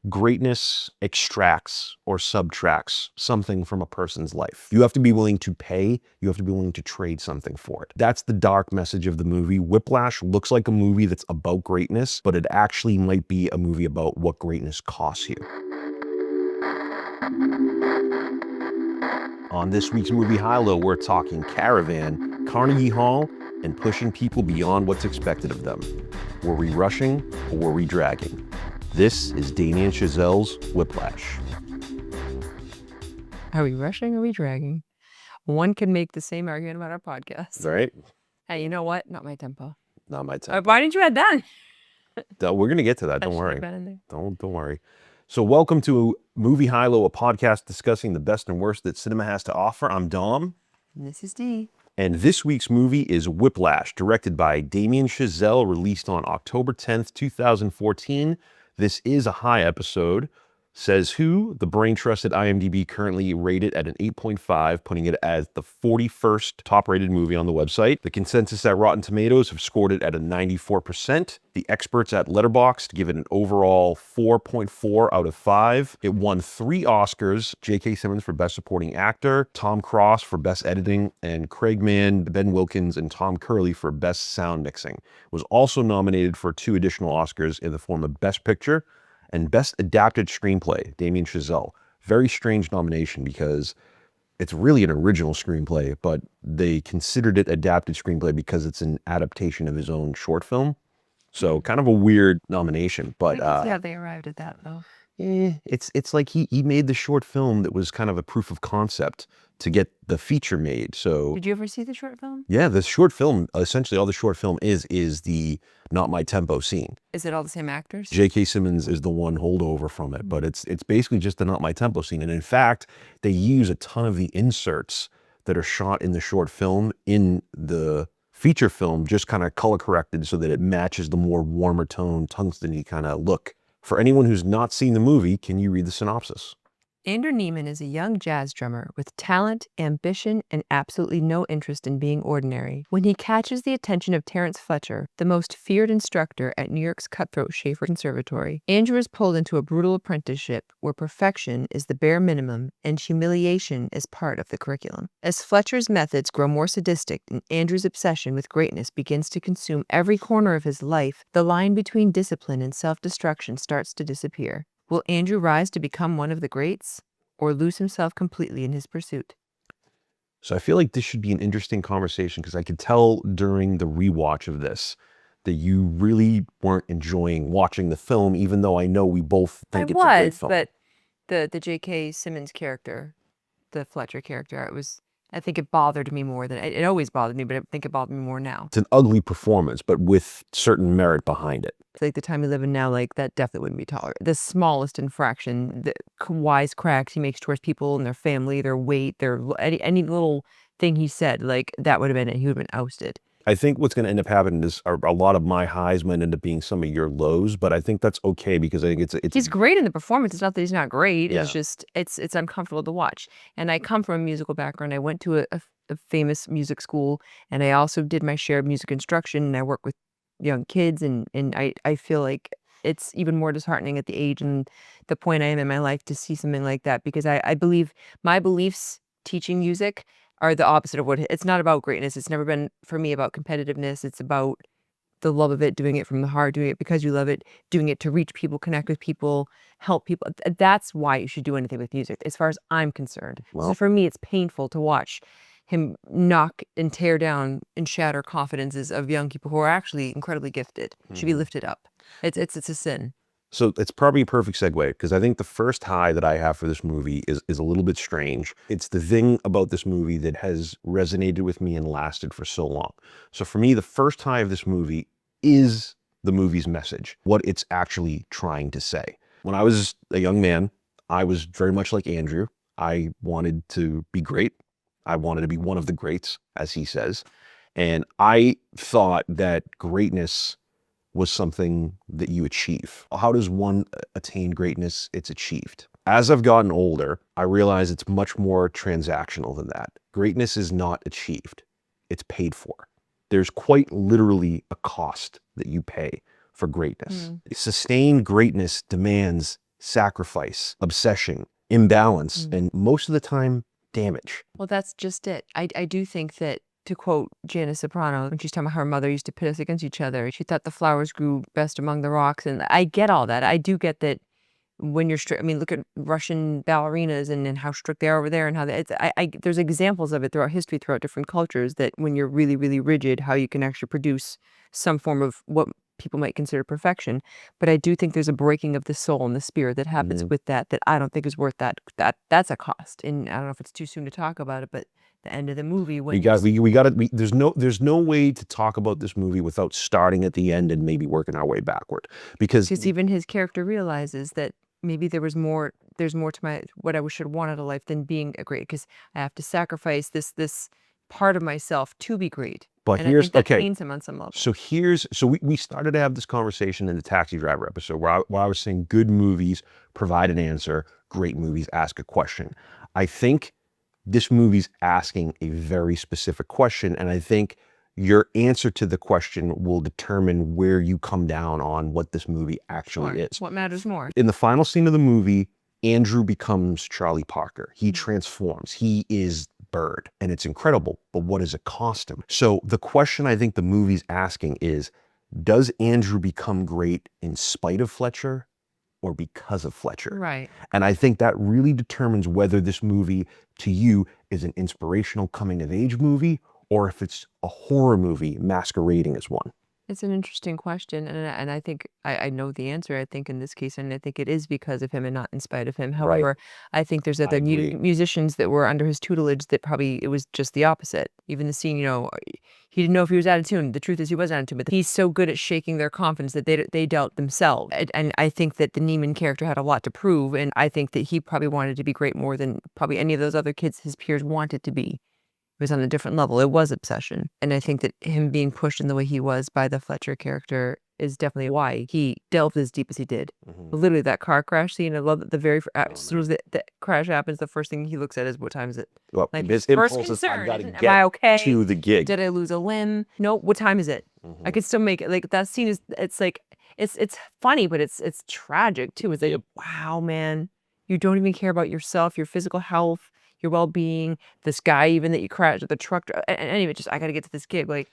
Greatness extracts or subtracts something from a person's life. You have to be willing to pay. You have to be willing to trade something for it. That's the dark message of the movie. Whiplash looks like a movie that's about greatness, but it actually might be a movie about what greatness costs you. On this week's Movie HighLow, we're talking Caravan, Carnegie Hall, and pushing people beyond what's expected of them. Were we rushing or were we dragging? This is Damien and Chazelle's Whiplash. Are we rushing or are we dragging? One can make the same argument about our podcast. Right? Hey, you know what? Not my tempo. Not my tempo. Why didn't you add that? We're going to get to that. Don't worry. Don't worry. So welcome to Movie HighLow, a podcast discussing the best and worst that cinema has to offer. I'm Dom. And this is Dee. And this week's movie is Whiplash, directed by Damien Chazelle, released on October 10th, 2014. This is a high episode. Says who? The brain trusted IMDb currently rated at an 8.5, putting it as the 41st top-rated movie on the website. The consensus at Rotten Tomatoes have scored it at a 94%. The experts at Letterboxd give it an overall 4.4 out of 5. It won 3 Oscars, J.K. Simmons for Best Supporting Actor, Tom Cross for Best Editing, and Craig Mann, Ben Wilkins, and Tom Curley for Best Sound Mixing. It was also nominated for 2 additional Oscars in the form of Best Picture and Best Adapted Screenplay, Damien Chazelle. Very strange nomination because it's really an original screenplay, but they considered it adapted screenplay because it's an adaptation of his own short film. So kind of a weird nomination, but yeah, they arrived at that though. It's like he made the short film that was kind of a proof of concept to get the feature made. So did you ever see the short film? Yeah, the short film, essentially all the short film is the not my tempo scene. Is it all the same actors? J.K. Simmons is the one holdover from it, but it's basically just the not my tempo scene. And in fact, they use a ton of the inserts that are shot in the short film in the feature film, just kind of color corrected so that it matches the more warmer tone, tungsten-y kind of look. For anyone who's not seen the movie, can you read the synopsis? Andrew Neiman is a young jazz drummer with talent, ambition, and absolutely no interest in being ordinary. When he catches the attention of Terence Fletcher, the most feared instructor at New York's cutthroat Schaefer Conservatory, Andrew is pulled into a brutal apprenticeship where perfection is the bare minimum and humiliation is part of the curriculum. As Fletcher's methods grow more sadistic and Andrew's obsession with greatness begins to consume every corner of his life, the line between discipline and self-destruction starts to disappear. Will Andrew rise to become one of the greats, or lose himself completely in his pursuit? So I feel like this should be an interesting conversation because I could tell during the rewatch of this that you really weren't enjoying watching the film, even though I know we both think it's a great film. But the J.K. Simmons character, the Fletcher character, I think it bothered me more than it always bothered me, but I think it bothered me more now. It's an ugly performance, but with certain merit behind it. It's like the time we live in now, like that definitely wouldn't be tolerated. The smallest infraction, the wisecracks he makes towards people and their family, their weight, any little thing he said, like that would have been it. He would have been ousted. I think what's going to end up happening is a lot of my highs might end up being some of your lows, but I think that's okay because I think it's he's great in the performance. It's not that he's not great. Yeah. It's just it's uncomfortable to watch. And I come from a musical background. I went to a famous music school, and I also did my share of music instruction. And I work with young kids, and I feel like it's even more disheartening at the age and the point I am in my life to see something like that, because I believe my beliefs teaching music are the opposite of what it's not about greatness. It's never been for me about competitiveness. It's about the love of it, doing it from the heart, doing it because you love it, doing it to reach people, connect with people, help people. That's why you should do anything with music, as far as I'm concerned. Well, so for me, it's painful to watch him knock and tear down and shatter confidences of young people who are actually incredibly gifted, should be lifted up. It's a sin. So it's probably a perfect segue because I think the first high that I have for this movie is a little bit strange. It's the thing about this movie that has resonated with me and lasted for so long. So for me, the first high of this movie is the movie's message, what it's actually trying to say. When I was a young man, I was very much like Andrew. I wanted to be great. I wanted to be one of the greats, as he says. And I thought that greatness was something that you achieve. How does one attain greatness? It's achieved. As I've gotten older, I realize it's much more transactional than that. Greatness is not achieved. It's paid for. There's quite literally a cost that you pay for greatness. Sustained greatness demands sacrifice, obsession, imbalance, and most of the time, damage. Well, that's just it. I do think that, to quote Janice Soprano, when she's talking about how her mother used to pit us against each other, she thought the flowers grew best among the rocks. And I get all that. I do get that when you're strict. I mean, look at Russian ballerinas and how strict they are over there, and how there's examples of it throughout history, throughout different cultures, that when you're really, really rigid, how you can actually produce some form of what people might consider perfection. But I do think there's a breaking of the soul and the spirit that happens with that I don't think is worth that. That's a cost. And I don't know if it's too soon to talk about it, but the end of the movie, when there's no way to talk about this movie without starting at the end and maybe working our way backward, because even his character realizes that maybe there's more to what I should want out of life than being a great, because I have to sacrifice this part of myself to be great. But and here's, I think that okay, pains him on some level. So we started to have this conversation in the Taxi Driver episode where I was saying good movies provide an answer, great movies ask a question. I think this movie's asking a very specific question, and I think your answer to the question will determine where you come down on what this movie actually is. What matters more? In the final scene of the movie, Andrew becomes Charlie Parker. He transforms. He is Bird, and it's incredible, but what does it cost him? So the question I think the movie's asking is, does Andrew become great in spite of Fletcher or because of Fletcher? Right. And I think that really determines whether this movie to you is an inspirational coming of age movie, or if it's a horror movie masquerading as one. It's an interesting question, and I think I know the answer, I think, in this case, and I think it is because of him and not in spite of him. However, I think there's other musicians that were under his tutelage that probably it was just the opposite. Even the scene, he didn't know if he was out of tune. The truth is he was out of tune, but he's so good at shaking their confidence that they doubt themselves. And I think that the Neiman character had a lot to prove, and I think that he probably wanted to be great more than probably any of those other kids his peers wanted to be. It was on a different level. It was obsession. And I think that him being pushed in the way he was by the Fletcher character is definitely why he delved as deep as he did. Literally, that car crash scene, I love that as soon as the crash happens, the first thing he looks at is, what time is it? Well, Like, his first impulse is, I concern gotta isn't, get am I okay? to the gig. Did I lose a limb? No, what time is it? I could still make it. Like, that scene is, it's like, it's funny, but it's tragic too. It's like, wow, man, you don't even care about yourself, your physical health, your well-being, this guy even that you crashed at the truck. And anyway, just, I got to get to this gig. Like,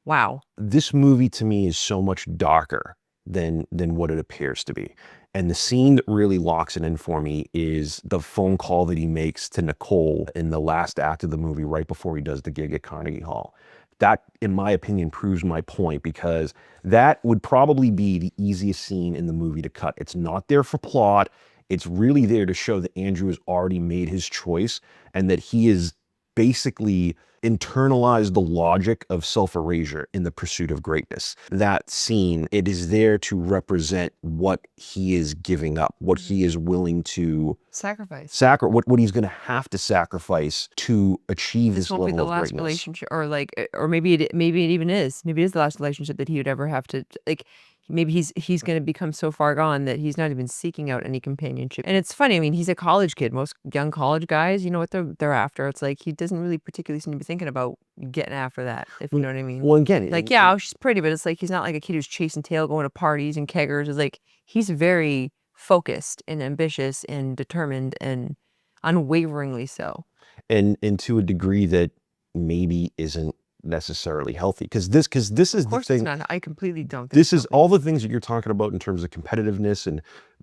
wow. This movie to me is so much darker than what it appears to be. And the scene that really locks it in for me is the phone call that he makes to Nicole in the last act of the movie, right before he does the gig at Carnegie Hall. That, in my opinion, proves my point, because that would probably be the easiest scene in the movie to cut. It's not there for plot. It's really there to show that Andrew has already made his choice and that he is basically internalized the logic of self-erasure in the pursuit of greatness. That scene, it is there to represent what he is giving up, what he is willing to sacrifice, what he's going to have to sacrifice to achieve this level of greatness. This won't be the last relationship, or maybe it even is. Maybe it is the last relationship that he would ever have to, like. Maybe he's going to become so far gone that he's not even seeking out any companionship. And it's funny. I mean, he's a college kid. Most young college guys, you know what they're after. It's like he doesn't really particularly seem to be thinking about getting after that, if you know what I mean. Well, again, like, yeah, she's pretty, but it's like he's not like a kid who's chasing tail, going to parties and keggers. It's like he's very focused and ambitious and determined, and unwaveringly so. And to a degree that maybe isn't necessarily healthy, because this is the thing. It's not. I completely don't think this is all the things that you're talking about in terms of competitiveness and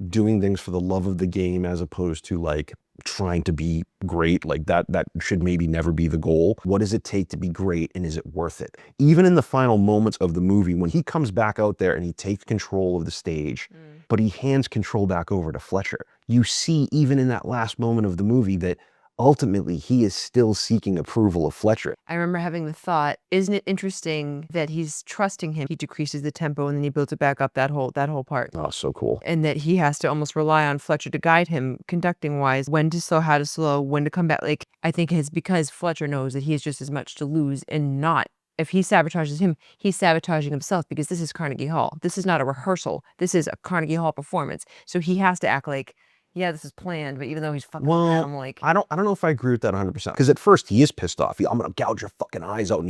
doing things for the love of the game, as opposed to like trying to be great. Like that should maybe never be the goal. What does it take to be great, and is it worth it? Even in the final moments of the movie, when he comes back out there and he takes control of the stage, but he hands control back over to Fletcher, you see even in that last moment of the movie that ultimately he is still seeking approval of Fletcher. I remember having the thought, isn't it interesting that he's trusting him? He decreases the tempo and then he builds it back up, that whole part. Oh, so cool. And that he has to almost rely on Fletcher to guide him conducting wise, when to slow, how to slow, when to come back. Like, I think it's because Fletcher knows that he has just as much to lose, and not, if he sabotages him, he's sabotaging himself, because this is Carnegie Hall. This is not a rehearsal. This is a Carnegie Hall performance. So he has to act like yeah, this is planned, but even though he's fucking Well, around, I'm like, I don't know if I agree with that 100%. Because at first he is pissed off. I'm gonna gouge your fucking eyes out, and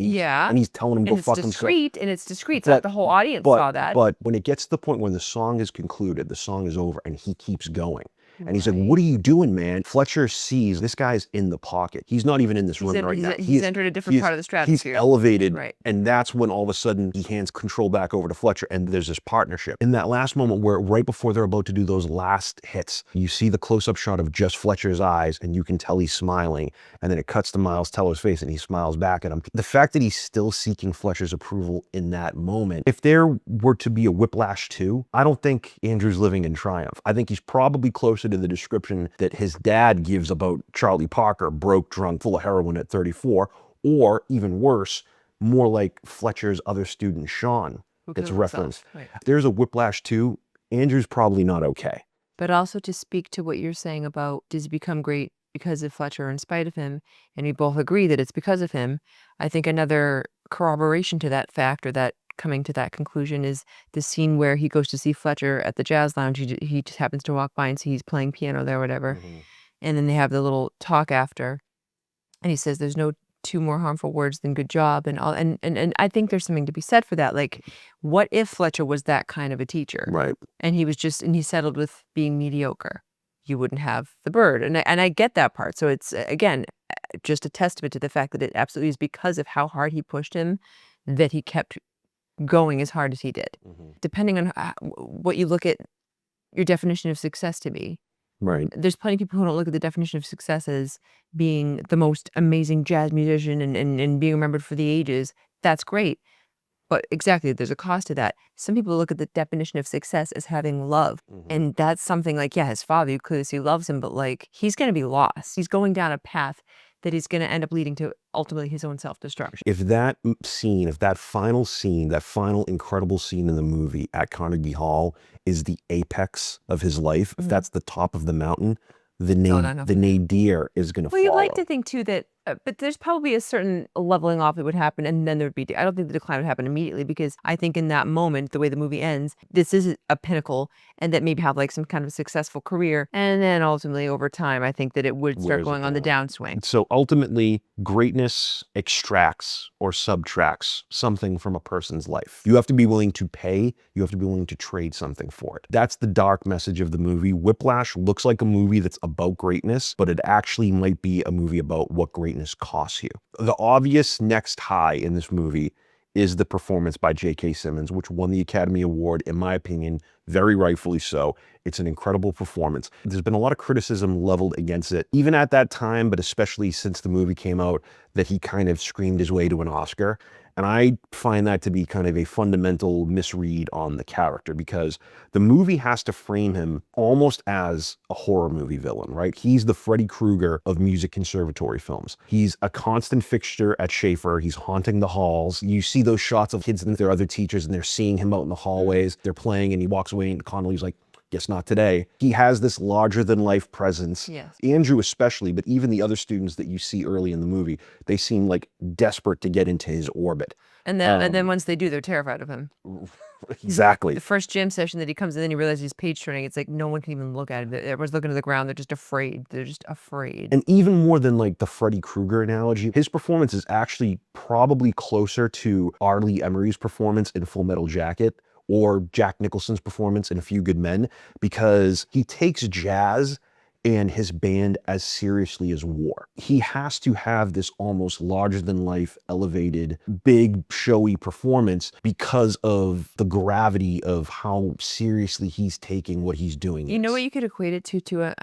he's telling him to go fuck himself. and it's discreet. So the whole audience saw that. But when it gets to the point when the song is concluded, the song is over, and he keeps going. And he's like, "What are you doing, man?" Fletcher sees this guy's in the pocket. He's not even in this room right now. He's entered a different part of the stratosphere. He's elevated, Right. and that's when all of a sudden he hands control back over to Fletcher, and there's this partnership. In that last moment where right before they're about to do those last hits, you see the close-up shot of just Fletcher's eyes, and you can tell he's smiling, and then it cuts to Miles Teller's face, and he smiles back at him. The fact that he's still seeking Fletcher's approval in that moment, if there were to be a Whiplash 2, I don't think Andrew's living in triumph. I think he's probably closer to the description that his dad gives about Charlie Parker, broke, drunk, full of heroin at 34, or even worse, more like Fletcher's other student, Sean, that's referenced. Right. If there's a Whiplash 2, Andrew's probably not okay. But also to speak to what you're saying about, does he become great because of Fletcher or in spite of him? And we both agree that it's because of him. I think another corroboration to that fact, or that coming to that conclusion, is the scene where he goes to see Fletcher at the jazz lounge. He just happens to walk by and see he's playing piano there or whatever. And then they have the little talk after. And he says there's no two more harmful words than good job and all. And I think there's something to be said for that. Like, what if Fletcher was that kind of a teacher? Right. And he settled with being mediocre. You wouldn't have the bird. And I get that part. So it's, again, just a testament to the fact that it absolutely is because of how hard he pushed him that he kept going as hard as he did. Depending on what you look at your definition of success to be. Right. There's plenty of people who don't look at the definition of success as being the most amazing jazz musician and being remembered for the ages. That's great. But exactly, there's a cost to that. Some people look at the definition of success as having love. And that's something like, yeah, his father, you clearly see loves him, but like, he's going to be lost. He's going down a path that he's going to end up leading to ultimately his own self-destruction. If that scene, if that final scene, that final incredible scene in the movie at Carnegie Hall is the apex of his life, if that's the top of the mountain, the nadir is going to follow. Well, you'd like to think too that, but there's probably a certain leveling off that would happen, and then there would be, I don't think the decline would happen immediately, because I think in that moment, the way the movie ends, this is a pinnacle, and that maybe have like some kind of successful career, and then ultimately over time, I think that it would start going on the downswing. So ultimately, greatness extracts or subtracts something from a person's life. You have to be willing to pay, you have to be willing to trade something for it. That's the dark message of the movie. Whiplash looks like a movie that's about greatness, but it actually might be a movie about what greatness costs you. The obvious next high in this movie is the performance by J.K. Simmons, which won the Academy Award, in my opinion, very rightfully so. It's an incredible performance. There's been a lot of criticism leveled against it, even at that time, but especially since the movie came out, that he kind of screamed his way to an Oscar. And I find that to be kind of a fundamental misread on the character, because the movie has to frame him almost as a horror movie villain, right? He's the Freddy Krueger of music conservatory films. He's a constant fixture at Schaefer. He's haunting the halls. You see those shots of kids and their other teachers, and they're seeing him out in the hallways. They're playing, and he walks away, and Connolly's like, guess not today. He has this larger than life presence. Yes. Andrew especially, but even the other students that you see early in the movie, they seem like desperate to get into his orbit. And then once they do, they're terrified of him. Exactly. The first jam session that he comes in, he realizes he's page turning. It's like no one can even look at him. Everyone's looking to the ground. They're just afraid. They're just afraid. And even more than like the Freddy Krueger analogy, his performance is actually probably closer to R. Lee Emery's performance in Full Metal Jacket, or Jack Nicholson's performance in A Few Good Men, because he takes jazz and his band as seriously as war. He has to have this almost larger than life, elevated, big, showy performance because of the gravity of how seriously he's taking what he's doing. You know what you could equate it to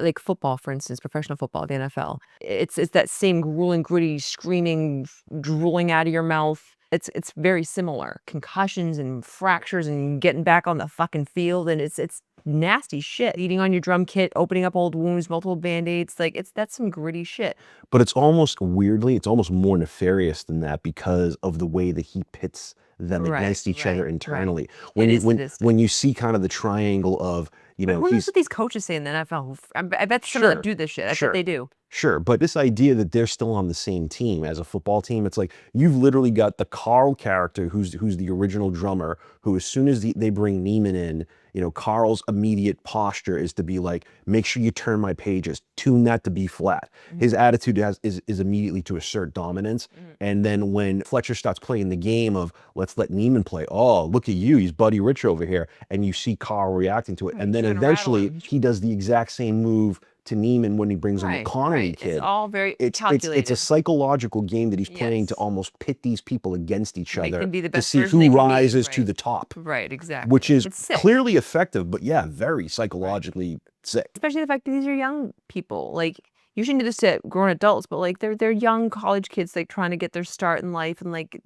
like football, for instance, professional football, the NFL. It's that same grueling, gritty, screaming, drooling out of your mouth. It's very similar. Concussions and fractures and getting back on the fucking field, and it's nasty shit. Eating on your drum kit, opening up old wounds, multiple band-aids. Like that's some gritty shit. But it's almost weirdly, it's almost more nefarious than that because of the way that he pits them against each other internally. When you see kind of the triangle of, you know, who knows what these coaches say in the NFL? I bet some of them do this shit. I bet they do. Sure, but this idea that they're still on the same team as a football team, it's like you've literally got the Carl character who's the original drummer, who as soon as they bring Neiman in, You know, Carl's immediate posture is to be like, make sure you turn my pages, tune that to be flat. His attitude is immediately to assert dominance. And then when Fletcher starts playing the game of, let's let Neiman play, oh, look at you, he's Buddy Rich over here. And you see Carl reacting to it. And then eventually he does the exact same move to Neiman when he brings in the Carnegie kid. It's all very calculated. It's a psychological game that he's playing to almost pit these people against each other them be the to best see version who they can be, rises to the top. Right, exactly. Which is It's sick. clearly effective, but yeah, very psychologically sick. Especially the fact that these are young people. Like, you shouldn't do this to grown adults, but like they're young college kids like trying to get their start in life, and like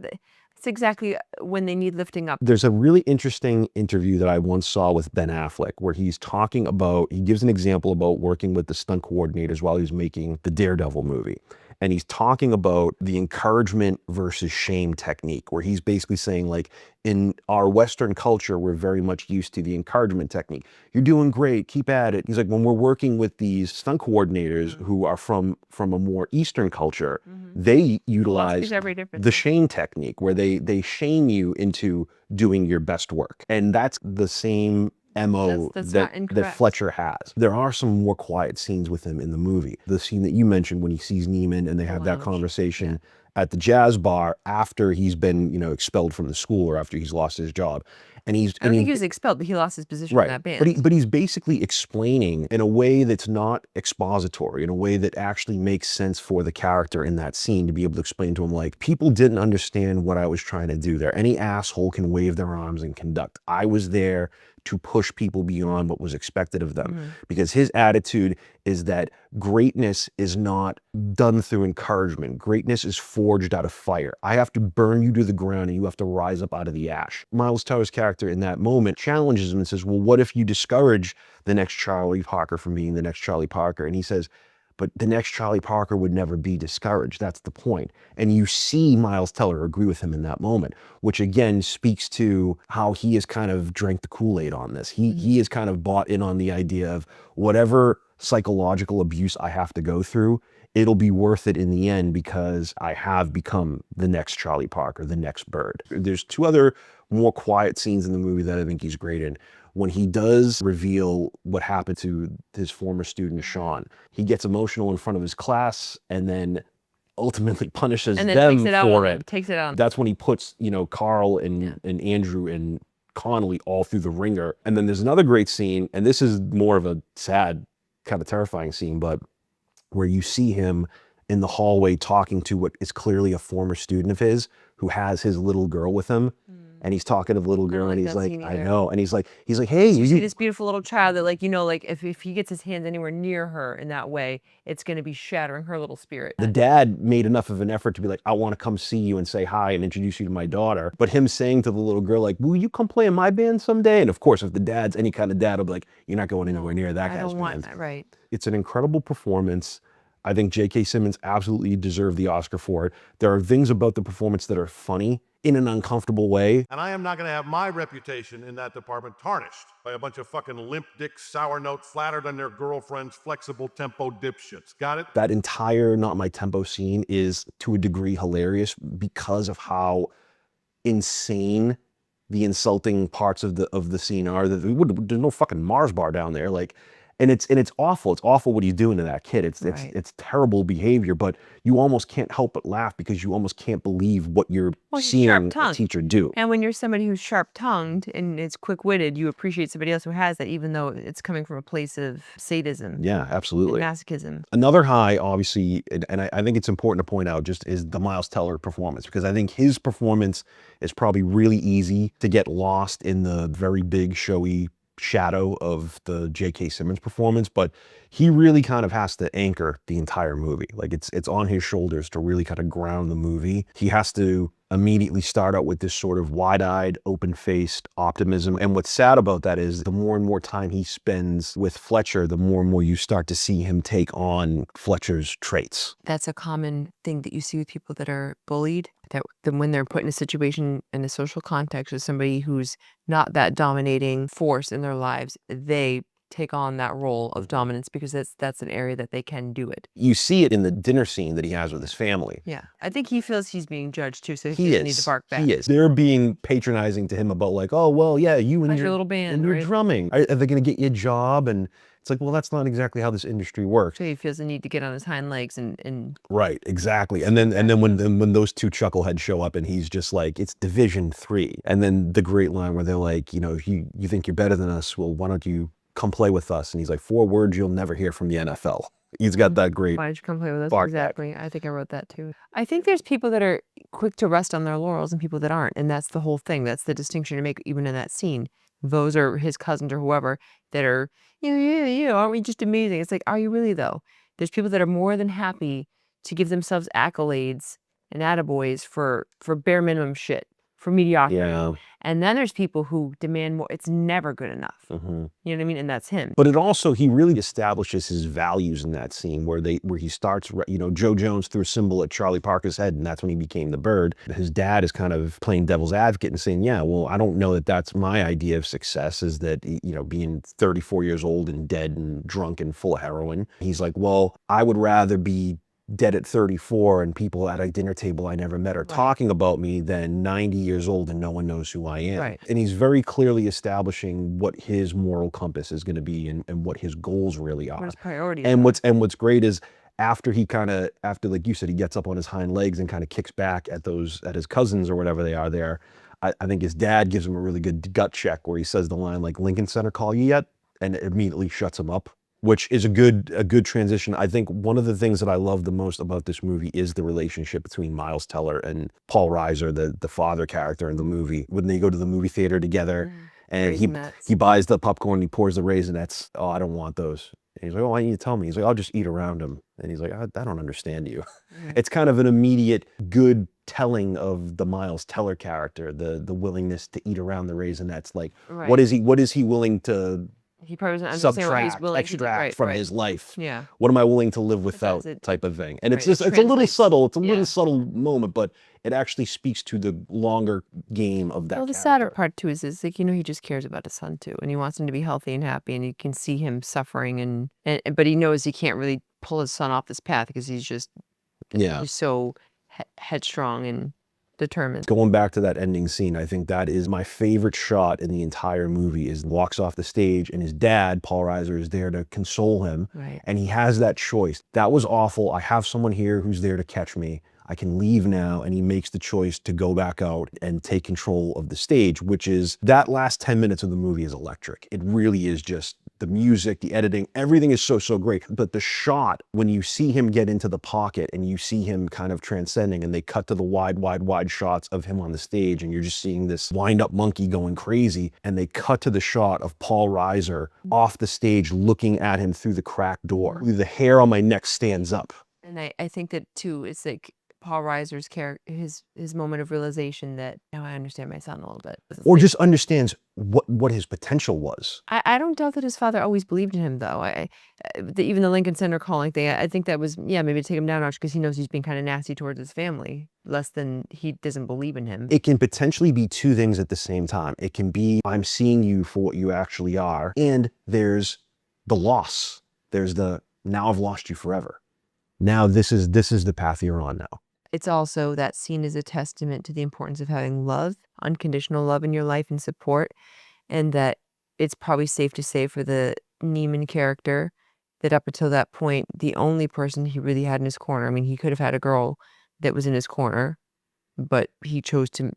it's exactly when they need lifting up. There's a really interesting interview that I once saw with Ben Affleck where he's talking about, he gives an example about working with the stunt coordinators while he was making the Daredevil movie. And he's talking about the encouragement versus shame technique, where he's basically saying, like, in our Western culture, we're very much used to the encouragement technique. You're doing great, keep at it. He's like, when we're working with these stunt coordinators who are from a more Eastern culture, they utilize the shame technique, where they shame you into doing your best work. And that's the same MO that Fletcher has. There are some more quiet scenes with him in the movie. The scene that you mentioned when he sees Neiman and they have that conversation at the jazz bar after he's been, you know, expelled from the school or after he's lost his job. And I don't think he was expelled, but he lost his position in that band. But he's basically explaining in a way that's not expository, in a way that actually makes sense for the character in that scene, to be able to explain to him, like, people didn't understand what I was trying to do there. Any asshole can wave their arms and conduct. I was there to push people beyond what was expected of them. Because his attitude is that greatness is not done through encouragement. Greatness is forged out of fire. I have to burn you to the ground and you have to rise up out of the ash. Miles Teller's character in that moment challenges him and says, well, what if you discourage the next Charlie Parker from being the next Charlie Parker? And he says, but the next Charlie Parker would never be discouraged. That's the point. And you see Miles Teller agree with him in that moment, which again speaks to how he has kind of drank the Kool-Aid on this. He has kind of bought in on the idea of whatever psychological abuse I have to go through, it'll be worth it in the end because I have become the next Charlie Parker, the next Bird. There's two other more quiet scenes in the movie that I think he's great in. When he does reveal what happened to his former student, Sean, he gets emotional in front of his class and then ultimately punishes them for it. Takes it out. That's when he puts, you know, Carl and Andrew and Connolly all through the ringer. And then there's another great scene, and this is more of a sad, kind of terrifying scene, but where you see him in the hallway talking to what is clearly a former student of his who has his little girl with him. And he's talking to the little girl and he's like, I know. And he's like, hey, you see this beautiful little child that, like, you know, like if he gets his hands anywhere near her in that way, it's going to be shattering her little spirit. The dad made enough of an effort to be like, I want to come see you and say hi and introduce you to my daughter. But him saying to the little girl, like, will you come play in my band someday? And of course, if the dad's any kind of dad, will be like, you're not going anywhere near that guy's band. Right. It's an incredible performance. I think J.K. Simmons absolutely deserved the Oscar for it. There are things about the performance that are funny in an uncomfortable way. And I am not going to have my reputation in that department tarnished by a bunch of fucking limp dick, sour note, flattered on their girlfriend's flexible tempo dipshits. Got it? That entire Not My Tempo scene is to a degree hilarious because of how insane the insulting parts of the scene are. There's no fucking Mars bar down there. Like, and it's awful. It's awful what he's doing to that kid. It's terrible behavior, but you almost can't help but laugh because you almost can't believe what you're seeing a teacher do. And when you're somebody who's sharp-tongued and is quick-witted, you appreciate somebody else who has that, even though it's coming from a place of sadism. Yeah, absolutely. And masochism. Another high, obviously, and I think it's important to point out, just is the Miles Teller performance, because I think his performance is probably really easy to get lost in the very big, showy shadow of the J.K. Simmons performance, but he really kind of has to anchor the entire movie. Like, it's on his shoulders to really kind of ground the movie. He has to immediately start out with this sort of wide-eyed, open-faced optimism. And what's sad about that is the more and more time he spends with Fletcher, the more and more you start to see him take on Fletcher's traits. That's a common thing that you see with people that are bullied, that when they're put in a situation in a social context with somebody who's not that dominating force in their lives, they take on that role of dominance because that's an area that they can do it. You see it in the dinner scene that he has with his family. Yeah. I think he feels he's being judged too, so he He doesn't need to is. bark back. He is. They're being patronizing to him about like, oh, well, yeah, you and Like your your little band, and your right? drumming. Are they going to get you a job? And it's like, well, that's not exactly how this industry works. So he feels the need to get on his hind legs and Right, exactly. And then when those two chuckleheads show up and he's just like, it's Division 3. And then the great line where they're like, you know, you think you're better than us, well, why don't you come play with us? And he's like, 4 words you'll never hear from the NFL. He's got that great why don't you come play with us? bark Exactly. I think I wrote that too. I think there's people that are quick to rest on their laurels and people that aren't. And that's the whole thing. That's the distinction to make even in that scene. Those are his cousins or whoever that are, aren't we just amazing? It's like, are you really though? There's people that are more than happy to give themselves accolades and attaboys for bare minimum shit, for mediocrity. Yeah. And then there's people who demand more. It's never good enough. You know what I mean? And that's him. But it also, he really establishes his values in that scene where he starts, you know, Joe Jones threw a symbol at Charlie Parker's head and that's when he became the bird. His dad is kind of playing devil's advocate and saying, yeah, well, I don't know that that's my idea of success, is that, you know, being 34 years old and dead and drunk and full of heroin. He's like, well, I would rather be dead at 34 and people at a dinner table I never met are talking about me than 90 years old and no one knows who I am. Right. And he's very clearly establishing what his moral compass is going to be and what his goals really are. What his priorities And are. what's great is after like you said, he gets up on his hind legs and kind of kicks back at his cousins or whatever they are there. I think his dad gives him a really good gut check where he says the line like, Lincoln Center call you yet? And it immediately shuts him up, which is a good transition. I think one of the things that I love the most about this movie is the relationship between Miles Teller and Paul Reiser, the father character in the movie. When they go to the movie theater together and he buys the popcorn, he pours the Raisinets. Oh, I don't want those. And he's like, oh, why didn't you tell me? He's like, I'll just eat around them. And he's like, I don't understand you. It's kind of an immediate good telling of the Miles Teller character, the willingness to eat around the Raisinets. Like, what is he willing to He probably doesn't understand what he's subtract, willing extract to from his life? Yeah. What am I willing to live without type of thing? And it's just, it's a little subtle. It's a little subtle moment, but it actually speaks to the longer game of that. Well, the sadder part too is like, you know, he just cares about his son too. And he wants him to be healthy and happy and you can see him suffering but he knows he can't really pull his son off this path because he's just, he's so headstrong and determined. Going back to that ending scene, I think that is my favorite shot in the entire movie. Is walks off the stage and his dad, Paul Reiser, is there to console him. Right. And he has that choice. That was awful. I have someone here who's there to catch me. I can leave now. And he makes the choice to go back out and take control of the stage, which is that last 10 minutes of the movie is electric. It really is just the music, the editing, everything is so great. But the shot, when you see him get into the pocket and you see him kind of transcending and they cut to the wide shots of him on the stage and you're just seeing this wind-up monkey going crazy and they cut to the shot of Paul Reiser off the stage looking at him through the cracked door. The hair on my neck stands up. And I think that too, it's like Paul Reiser's character, his moment of realization that now I understand my son a little bit. Or just understands what his potential was. I don't doubt that his father always believed in him though. Even the Lincoln Center calling thing, I think that was, maybe to take him down a notch because he knows he's being kind of nasty towards his family, less than he doesn't believe in him. It can potentially be two things at the same time. It can be, I'm seeing you for what you actually are, and there's the loss. There's the, now I've lost you forever. Now this is the path you're on now. It's also, that scene is a testament to the importance of having love, unconditional love in your life and support, and that it's probably safe to say for the Neiman character that up until that point, the only person he really had in his corner, I mean, he could have had a girl that was in his corner, but he chose to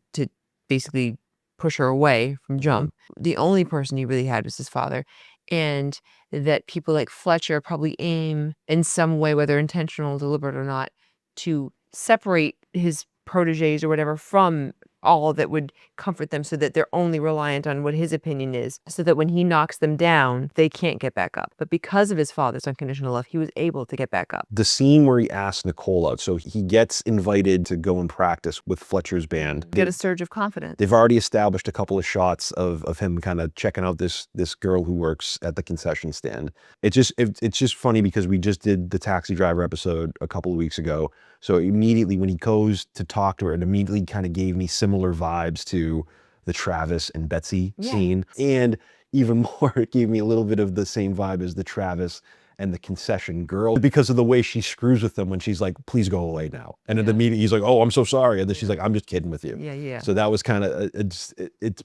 basically push her away from jump. The only person he really had was his father. And that people like Fletcher probably aim in some way, whether intentional, deliberate or not, to separate his proteges or whatever from all that would comfort them so that they're only reliant on what his opinion is, so that when he knocks them down, they can't get back up. But because of his father's unconditional love, he was able to get back up. The scene where he asks Nicole out, so he gets invited to go and practice with Fletcher's band. Get a surge of confidence. They've already established a couple of shots of him kind of checking out this girl who works at the concession stand. It's just funny because we just did the Taxi Driver episode a couple of weeks ago. So immediately when he goes to talk to her, it immediately kind of gave me similar vibes to the Travis and Betsy scene. And even more, it gave me a little bit of the same vibe as the Travis and the concession girl because of the way she screws with them when she's like, please go away now. And in the meeting, he's like, oh, I'm so sorry. And then she's like, I'm just kidding with you. Yeah. So that was kind of, it's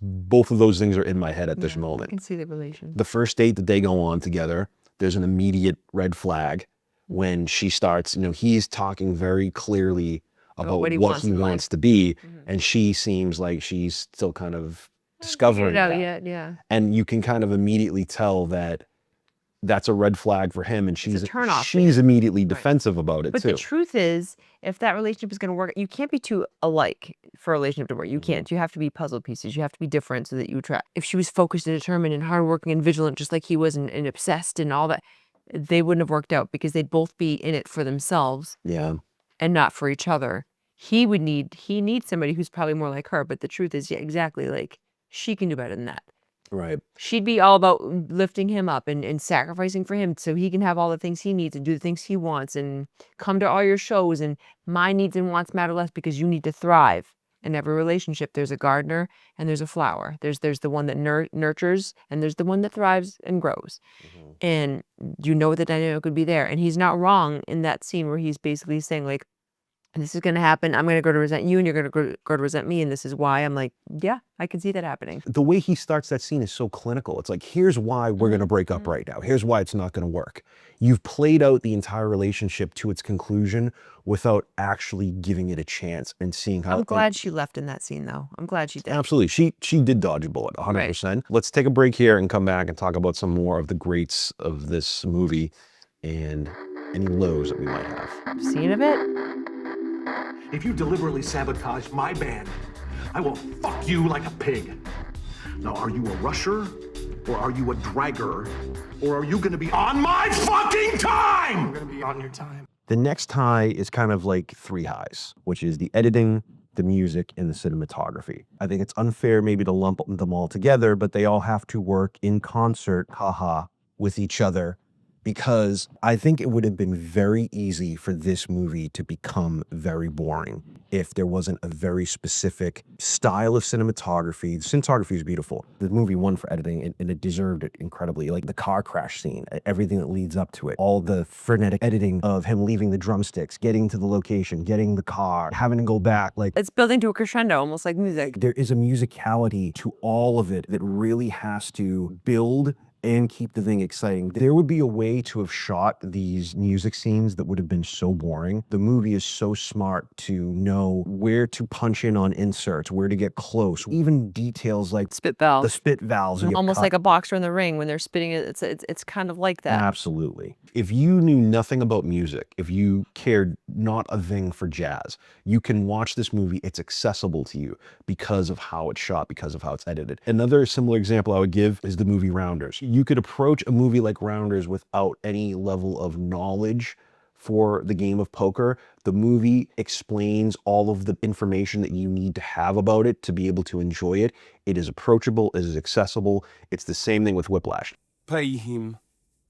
both of those things are in my head at this I moment. can see the relation. The first date that they go on together, there's an immediate red flag when she starts, he's talking very clearly about what he wants to be. And she seems like she's still kind of discovering that. Yeah. And you can kind of immediately tell that that's a red flag for him, and she's immediately defensive about it but too. The truth is, if that relationship is going to work, you can't be too alike for a relationship to work. You can't. You have to be puzzle pieces. You have to be different so that you attract. If she was focused and determined and hardworking and vigilant, just like he was, and obsessed and all that, they wouldn't have worked out because they'd both be in it for themselves. Yeah. And not for each other. He needs somebody who's probably more like her. But the truth is, yeah, exactly, like she can do better than that. Right. She'd be all about lifting him up and sacrificing for him so he can have all the things he needs and do the things he wants and come to all your shows, and my needs and wants matter less because you need to thrive. In every relationship, there's a gardener and there's a flower. There's the one that nurtures and there's the one that thrives and grows. And the dynamic would be there. And he's not wrong in that scene where he's basically saying, like, this is going to happen. I'm going to go to resent you and you're going to go to resent me. And this is why. I'm like, yeah, I can see that happening. The way he starts that scene is so clinical. It's like, here's why we're going to break up right now. Here's why it's not going to work. You've played out the entire relationship to its conclusion without actually giving it a chance and seeing how. I'm glad she left in that scene, though. I'm glad she did. Absolutely. She did dodge a bullet, 100%. Right. Let's take a break here and come back and talk about some more of the greats of this movie and any lows that we might have. Scene of it. If you deliberately sabotage my band, I will fuck you like a pig. Now, are you a rusher, or are you a dragger, or are you gonna be on my fucking time? I'm gonna be on your time. The next high is kind of like three highs, which is the editing, the music, and the cinematography. I think it's unfair maybe to lump them all together, but they all have to work in concert, with each other, because I think it would have been very easy for this movie to become very boring if there wasn't a very specific style of cinematography. The cinematography is beautiful. The movie won for editing, and it deserved it incredibly. Like the car crash scene, everything that leads up to it, all the frenetic editing of him leaving the drumsticks, getting to the location, getting the car, having to go back. Like, it's building to a crescendo, almost like music. There is a musicality to all of it that really has to build and keep the thing exciting. There would be a way to have shot these music scenes that would have been so boring. The movie is so smart to know where to punch in on inserts, where to get close. Even details like spit valves. The spit valves. Almost like a boxer in the ring when they're spitting it. It's kind of like that. Absolutely. If you knew nothing about music, if you cared not a thing for jazz, you can watch this movie. It's accessible to you because of how it's shot, because of how it's edited. Another similar example I would give is the movie Rounders. You could approach a movie like Rounders without any level of knowledge for the game of poker. The movie explains all of the information that you need to have about it to be able to enjoy it. It is approachable, it is accessible. It's the same thing with Whiplash. Pay him.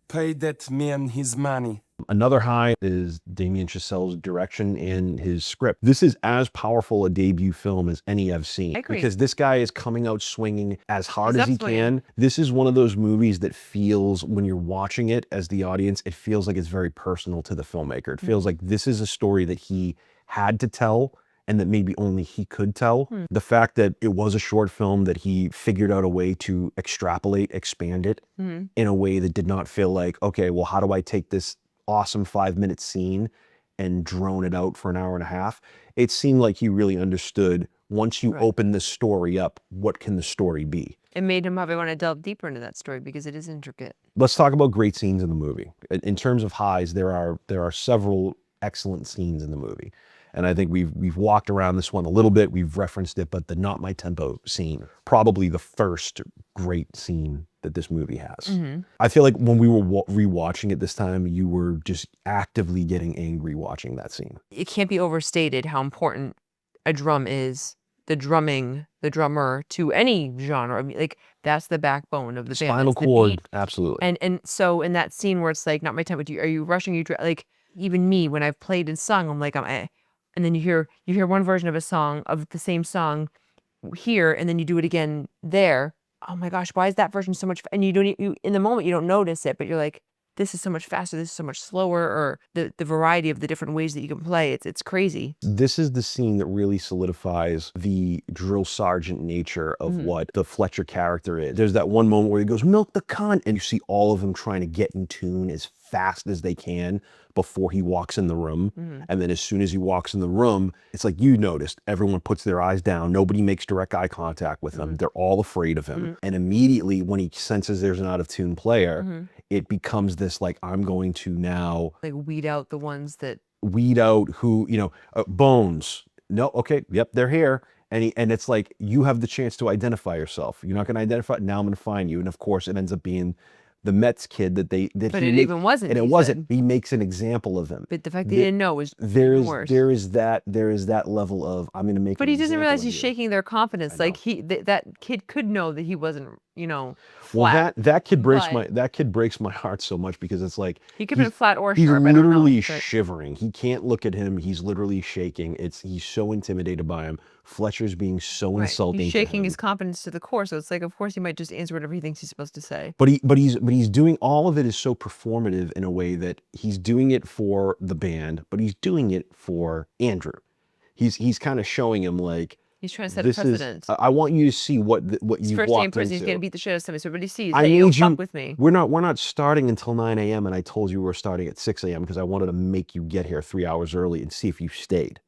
Pay that man his money. Another high is Damien Chazelle's direction and his script. This is as powerful a debut film as any I've seen. I agree. Because this guy is coming out swinging as hard as he can. This is one of those movies that feels, when you're watching it as the audience, it feels like it's very personal to the filmmaker. It feels like this is a story that he had to tell and that maybe only he could tell. The fact that it was a short film, that he figured out a way to extrapolate, expand it in a way that did not feel like, okay, well, how do I take this awesome 5-minute scene and drone it out for an hour and a half? It seemed like he really understood, once you open the story up, what can the story be? It made him probably want to delve deeper into that story because it is intricate. Let's talk about great scenes in the movie. In terms of highs, there are several excellent scenes in the movie. And I think we've walked around this one a little bit, we've referenced it, but the Not My Tempo scene, probably the first great scene that this movie has. I feel like when we were rewatching it this time, you were just actively getting angry watching that scene. It can't be overstated how important a drum is, the drummer to any genre. I mean, like, that's the backbone of the band. Spinal cord, absolutely. And so in that scene where it's like, not my tempo, are you rushing? Like, even me, when I've played and sung, I'm like, and then you hear one version of a song, of the same song here, and then you do it again there. oh my gosh, why is that version so much? And you don't, in the moment, you don't notice it, but you're like, this is so much faster, this is so much slower, or the variety of the different ways that you can play, it's crazy. This is the scene that really solidifies the drill sergeant nature of what the Fletcher character is. There's that one moment where he goes, milk the cunt, and you see all of them trying to get in tune as fast as they can before he walks in the room. And then as soon as he walks in the room, it's like you noticed, everyone puts their eyes down, nobody makes direct eye contact with him. They're all afraid of him. And immediately when he senses there's an out of tune player, it becomes this like, I'm going to now Like weed out the ones that weed out who, Bones. No, okay, yep, they're here. And it's like, you have the chance to identify yourself. You're not going to identify, now I'm going to find you. And of course, it ends up being the Mets kid that But it even wasn't. And it wasn't. He makes an example of him. But the fact that he didn't know was worse. There is that level of, I'm going to make. But he doesn't realize he's shaking. shaking their confidence. Like that kid could know that he wasn't, Well, flat. that kid breaks but my heart so much because it's like he could have been flat or he's sharp. I don't know, literally but- shivering. He can't look at him. He's literally shaking. He's so intimidated by him. Fletcher's being so Right. insulting. He's to shaking him. his confidence to the core. So it's like, of course, he might just answer whatever he thinks he's supposed to say. But he's doing all of it is so performative in a way that he's doing it for the band, but he's doing it for Andrew. He's kind of showing him like, He's trying to set a precedent. I want you to see what His you've first day in walked prison, he's into. going to beat the shit out of somebody. So everybody sees, I hey, you need don't you. fuck with me. We're not starting until 9 a.m. and I told you we're starting at 6 a.m. because I wanted to make you get here 3 hours early and see if you stayed.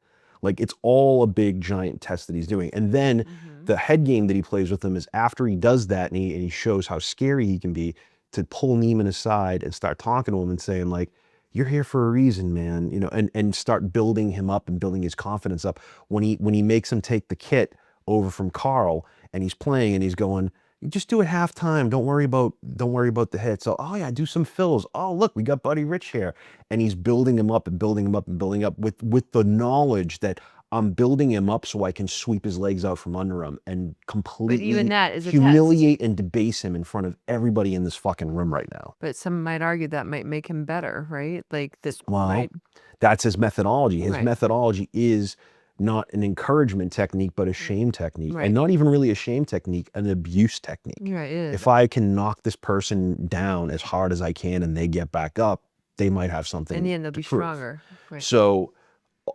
Like, it's all a big giant test that he's doing. And then the head game that he plays with them is after he does that and he shows how scary he can be, to pull Neiman aside and start talking to him and saying like, you're here for a reason, man, and start building him up and building his confidence up. When he makes him take the kit over from Carl and he's playing and he's going, just do it halftime. Don't worry about the hits. So, oh yeah, do some fills. Oh, look, we got Buddy Rich here. And he's building him up and building him up and building up with the knowledge that I'm building him up so I can sweep his legs out from under him and completely even that is a humiliate and debase him in front of everybody in this fucking room right now. But some might argue that might make him better, right? Like this, Well, right? that's his methodology. His Right. methodology is not an encouragement technique, but a shame technique. Right. And not even really a shame technique, an abuse technique. Right, it is. If I can knock this person down as hard as I can and they get back up, they might have something. In the end, they'll be to prove. stronger. Right. So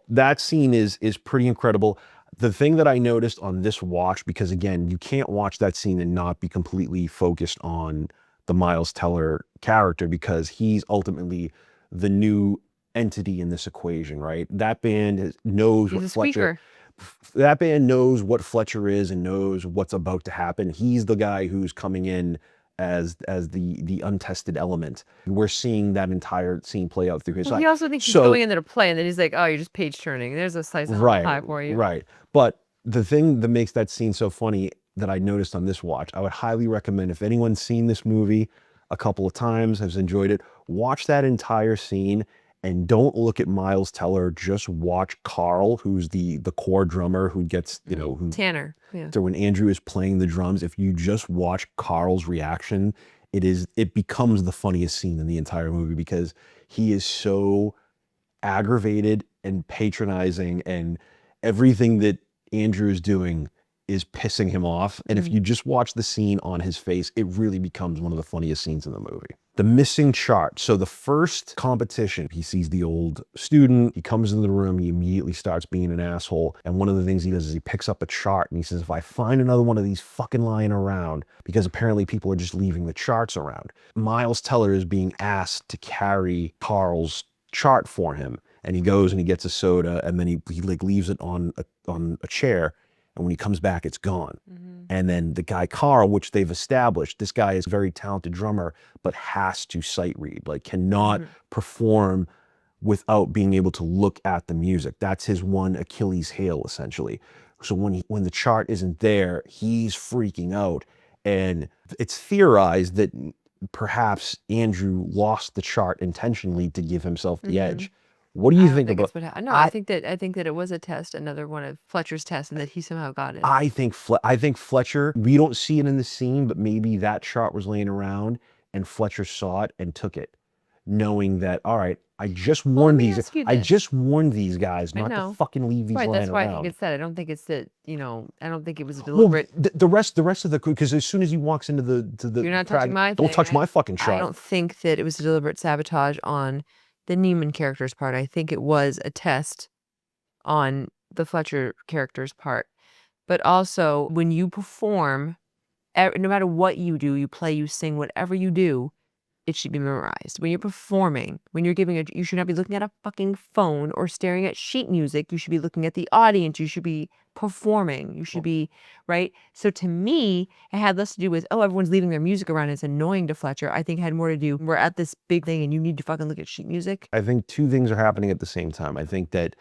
that scene is pretty incredible. The thing that I noticed on this watch, because again, you can't watch that scene and not be completely focused on the Miles Teller character because he's ultimately the new entity in this equation, right? That band knows He's what a Fletcher. squeaker. That band knows what Fletcher is and knows what's about to happen. He's the guy who's coming in as the untested element. We're seeing that entire scene play out through his Well, eyes. he also thinks he's going in there to play, and then he's like, "Oh, you're just page turning. There's a slice of pie for you." Right. But the thing that makes that scene so funny that I noticed on this watch, I would highly recommend if anyone's seen this movie a couple of times, has enjoyed it, watch that entire scene and don't look at Miles Teller. Just watch Carl, who's the core drummer who gets, who Tanner. Yeah. So when Andrew is playing the drums, if you just watch Carl's reaction, it becomes the funniest scene in the entire movie because he is so aggravated and patronizing and everything that Andrew is doing is pissing him off. And if you just watch the scene on his face, it really becomes one of the funniest scenes in the movie. The missing chart. So the first competition, he sees the old student, he comes into the room, he immediately starts being an asshole. And one of the things he does is he picks up a chart and he says, if I find another one of these fucking lying around, because apparently people are just leaving the charts around. Miles Teller is being asked to carry Carl's chart for him. And he goes and he gets a soda and then he like leaves it on a chair. And when he comes back, it's gone. And then the guy, Carl, which they've established, this guy is a very talented drummer, but has to sight read, like cannot perform without being able to look at the music. That's his one Achilles heel, essentially. So when the chart isn't there, he's freaking out. And it's theorized that perhaps Andrew lost the chart intentionally to give himself the edge. What do you think about? I think that it was a test, another one of Fletcher's tests, and that he somehow got it. I think Fletcher. We don't see it in the scene, but maybe that chart was laying around, and Fletcher saw it and took it, knowing that all right, I just warned me these. ask you I this. just warned these guys I not know. to fucking leave these Right, lying that's why I around. think it's that. I don't think it's that, I don't think it was a Well, deliberate. the rest of the crew, because as soon as he walks into the You're not touching my don't thing. touch my fucking shot. I don't think that it was a deliberate sabotage on the Neiman character's part. I think it was a test on the Fletcher character's part. But also, when you perform, no matter what you do, you play, you sing, whatever you do, it should be memorized. When you're performing, when you're giving you should not be looking at a fucking phone or staring at sheet music. You should be looking at the audience. You should be performing. You should be, right? So to me, it had less to do with, oh, everyone's leaving their music around. It's annoying to Fletcher. I think it had more to do, we're at this big thing and you need to fucking look at sheet music. I think two things are happening at the same time. I think that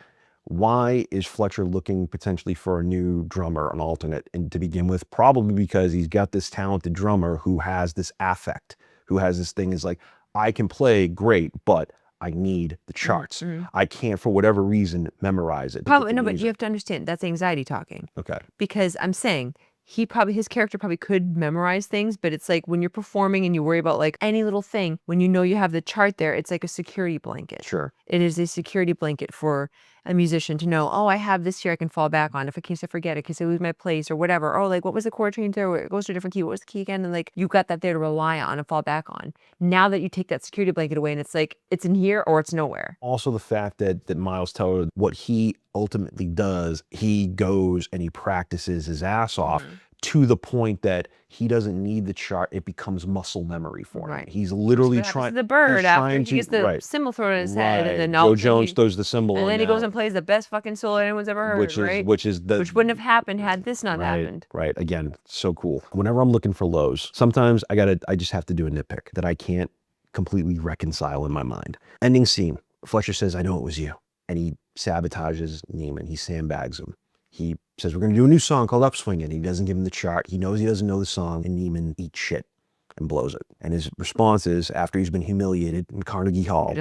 why is Fletcher looking potentially for a new drummer, an alternate, and to begin with? Probably because he's got this talented drummer who has this affect, who has this thing is like, I can play great, but I need the charts. I can't, for whatever reason, memorize it. Probably, no, but you have to understand that's anxiety talking. Okay. Because I'm saying his character probably could memorize things, but it's like when you're performing and you worry about like any little thing, when you know you have the chart there, it's like a security blanket. Sure. It is a security blanket for a musician to know, oh, I have this here I can fall back on if in case I forget it, in case I lose my place or whatever. Oh, like what was the chord change there? It goes to a different key. What was the key again? And like you got that there to rely on and fall back on. Now that you take that security blanket away and it's like it's in here or it's nowhere. Also the fact that Miles Teller, what he ultimately does, he goes and he practices his ass off to the point that he doesn't need the chart. It becomes muscle memory for him. Right. He's literally What happens trying. to the bird he's after trying he gets to- the cymbal thrown in his head, Right. and then Joe Jones throws the cymbal, and then he now, goes and plays the best fucking solo anyone's ever heard, which is which wouldn't have happened had this not happened. Right. Again, so cool. Whenever I'm looking for lows, sometimes I just have to do a nitpick that I can't completely reconcile in my mind. Ending scene. Fletcher says, "I know it was you," and he sabotages Neiman. He sandbags him. He says, "We're going to do a new song called Upswing," and he doesn't give him the chart. He knows he doesn't know the song, and Neiman eats shit and blows it. And his response is, after he's been humiliated in Carnegie Hall,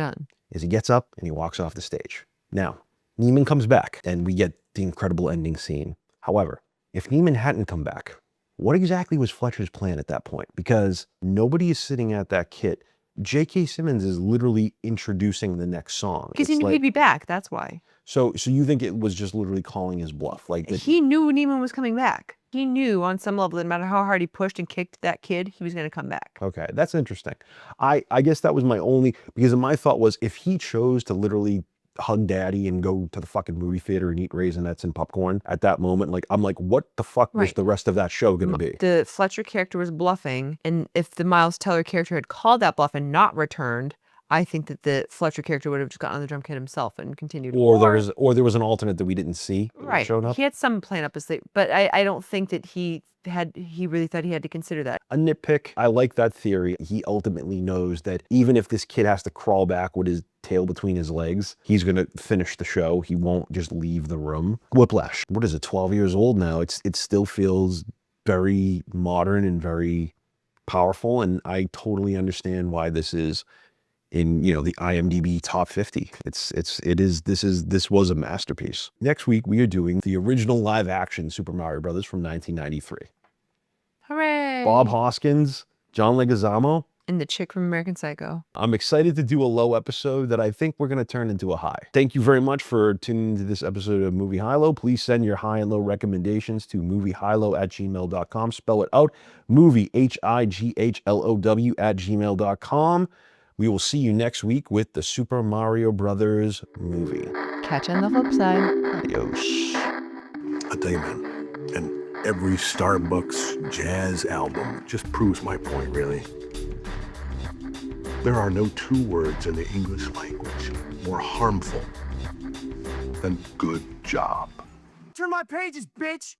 is he gets up and he walks off the stage. Now, Neiman comes back, and we get the incredible ending scene. However, if Neiman hadn't come back, what exactly was Fletcher's plan at that point? Because nobody is sitting at that kit. J.K. Simmons is literally introducing the next song. Because he knew he'd be back, that's why. So you think it was just literally calling his bluff? Like that he knew Neiman was coming back. He knew on some level that no matter how hard he pushed and kicked that kid, he was going to come back. Okay, that's interesting. I guess that was my only, because my thought was if he chose to literally hug daddy and go to the fucking movie theater and eat Raisinets and popcorn at that moment, like I'm like, what the fuck was the rest of that show going to be? The Fletcher character was bluffing, and if the Miles Teller character had called that bluff and not returned, I think that the Fletcher character would have just gotten on the drum kit himself and continued. Or there was an alternate that we didn't see. Right. Showed up. He had some plan up his sleeve, but I don't think that he really thought he had to consider that. A nitpick. I like that theory. He ultimately knows that even if this kid has to crawl back with his tail between his legs, he's going to finish the show. He won't just leave the room. Whiplash. What is it? 12 years old now. It still feels very modern and very powerful. And I totally understand why this is in, the IMDb top 50. This was a masterpiece. Next week, we are doing the original live action Super Mario Brothers from 1993. Hooray! Bob Hoskins, John Leguizamo, and the chick from American Psycho. I'm excited to do a low episode that I think we're going to turn into a high. Thank you very much for tuning into this episode of Movie HighLow. Please send your high and low recommendations to moviehighlow@gmail.com. Spell it out, movie, HIGHLOW @gmail.com. We will see you next week with the Super Mario Brothers movie. Catch you on the flip side. Adios. I'll tell you, man, and every Starbucks jazz album just proves my point, really. There are no two words in the English language more harmful than good job. Turn my pages, bitch!